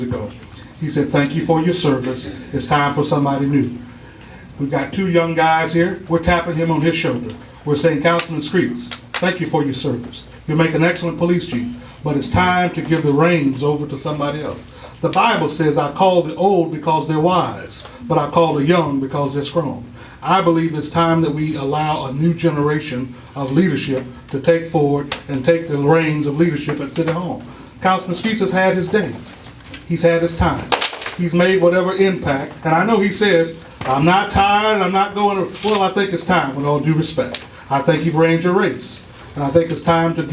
ago. He said, thank you for your service. It's time for somebody new. We've got two young guys here. We're tapping him on his shoulder. We're saying, Councilman Screets, thank you for your service. You make an excellent police chief, but it's time to give the reins over to somebody else. The Bible says, I call the old because they're wise, but I call the young because they're strong. I believe it's time that we allow a new generation of leadership to take forward and take the reins of leadership at City Hall. Councilman Screets has had his day. He's had his time. He's made whatever impact. And I know he says, I'm not tired, I'm not going to, well, I think it's time, with all due respect. I think you've ran your race. And I think it's time to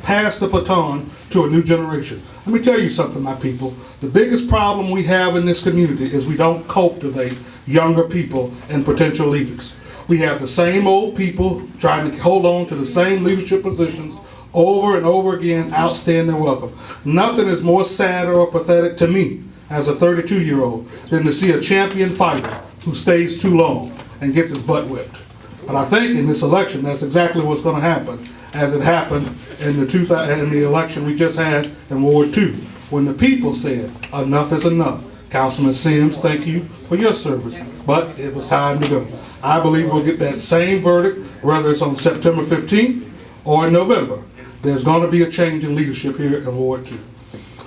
pass the baton to a new generation. Let me tell you something, my people. The biggest problem we have in this community is we don't cultivate younger people and potential leaders. We have the same old people trying to hold on to the same leadership positions over and over again, outstaying their welcome. Nothing is more sad or pathetic to me as a 32-year-old than to see a champion fighter who stays too long and gets his butt whipped. But I think in this election, that's exactly what's going to happen, as it happened in the election we just had in Ward 2, when the people said, enough is enough. Councilman Sims, thank you for your service, but it was time to go. I believe we'll get that same verdict, whether it's on September 15th or in November. There's going to be a change in leadership here in Ward 2.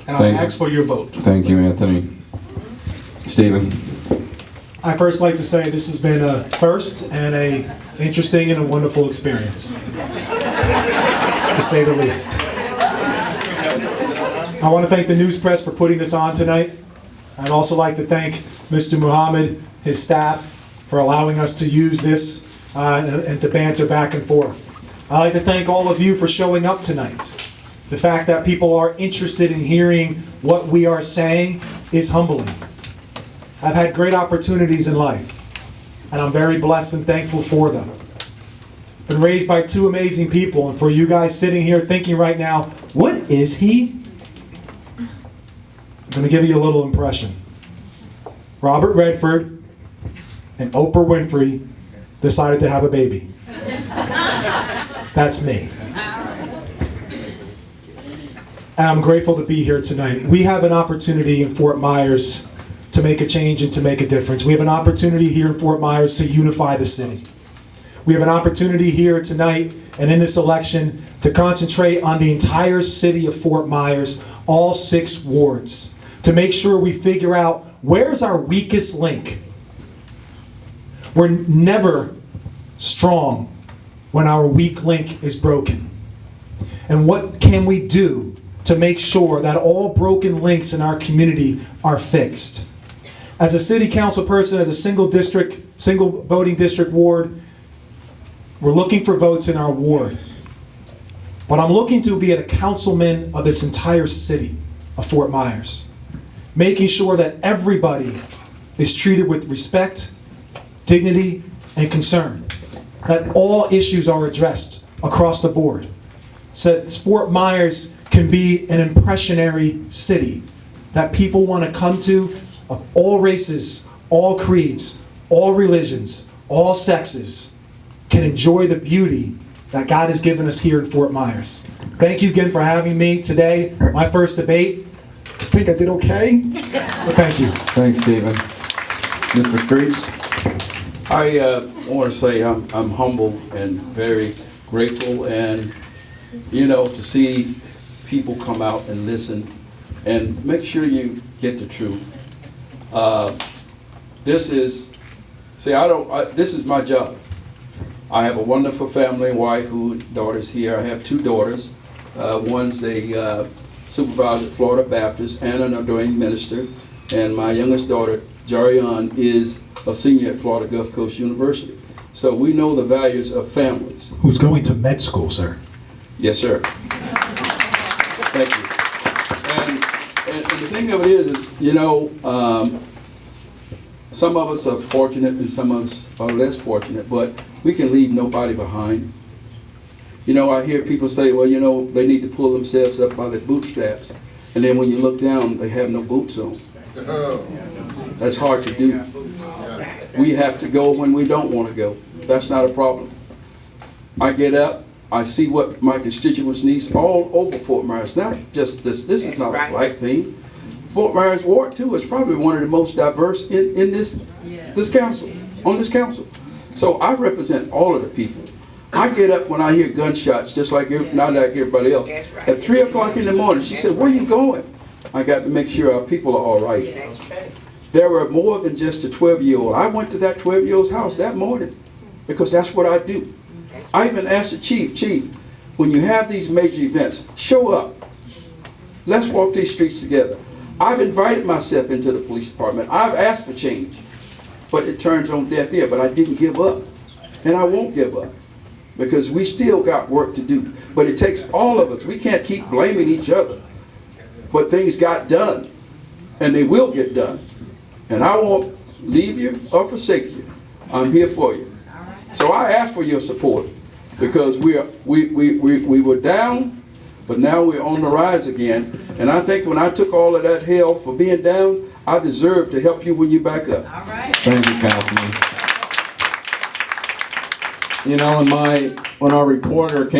And I ask for your vote. Thank you, Anthony. Stephen. I'd first like to say this has been a first and a interesting and a wonderful experience, to say the least. I want to thank the Newspress for putting this on tonight. I'd also like to thank Mr. Muhammad, his staff, for allowing us to use this and to banter back and forth. I'd like to thank all of you for showing up tonight. The fact that people are interested in hearing what we are saying is humbling. I've had great opportunities in life, and I'm very blessed and thankful for them. Been raised by two amazing people, and for you guys sitting here thinking right now, what is he? I'm going to give you a little impression. Robert Redford and Oprah Winfrey decided to have a baby. That's me. And I'm grateful to be here tonight. We have an opportunity in Fort Myers to make a change and to make a difference. We have an opportunity here in Fort Myers to unify the city. We have an opportunity here tonight and in this election to concentrate on the entire city of Fort Myers, all 6 wards, to make sure we figure out where's our weakest link. We're never strong when our weak link is broken. And what can we do to make sure that all broken links in our community are fixed? As a city council person, as a single voting district ward, we're looking for votes in our ward. But I'm looking to be a councilman of this entire city of Fort Myers, making sure that everybody is treated with respect, dignity, and concern, that all issues are addressed across the board, so that Fort Myers can be an impressionary city that people want to come to, of all races, all creeds, all religions, all sexes, can enjoy the beauty that God has given us here in Fort Myers. Thank you again for having me today. My first debate. I think I did okay, but thank you. Thanks, Stephen. Mr. Screets. I want to say I'm humble and very grateful, and to see people come out and listen and make sure you get the truth. This is my job. I have a wonderful family, wife, daughters here. I have 2 daughters. One's a supervisor at Florida Baptist and an ordained minister, and my youngest daughter, Jarian, is a senior at Florida Gulf Coast University. So we know the values of families. Who's going to med school, sir? Yes, sir. Thank you. And the thing of it is some of us are fortunate and some of us are less fortunate, but we can leave nobody behind. I hear people say, well, they need to pull themselves up by their bootstraps, and then when you look down, they have no boots on. That's hard to do. We have to go when we don't want to go. That's not a problem. I get up, I see what my constituents need all over Fort Myers. Not just this. This is not a black thing. Fort Myers Ward 2 is probably one of the most diverse in this council, on this council. So I represent all of the people. I get up when I hear gunshots, just like not like everybody else. At 3 o'clock in the morning, she said, "Where are you going?" I got to make sure our people are all right. There were more than just a 12-year-old. I went to that 12-year-old's house that morning because that's what I do. I even asked the chief, when you have these major events, show up. Let's walk these streets together. I've invited myself into the police department. I've asked for change, but it turns on deaf ear. But I didn't give up, and I won't give up, because we still got work to do. But it takes all of us. We can't keep blaming each other. But things got done, and they will get done. And I won't leave you or forsake you. I'm here for you. So I ask for your support, because we were down, but now we're on the rise again. And I think when I took all of that hell for being down, I deserve to help you when you back up. All right. Thank you, Councilman. You know, when our reporter came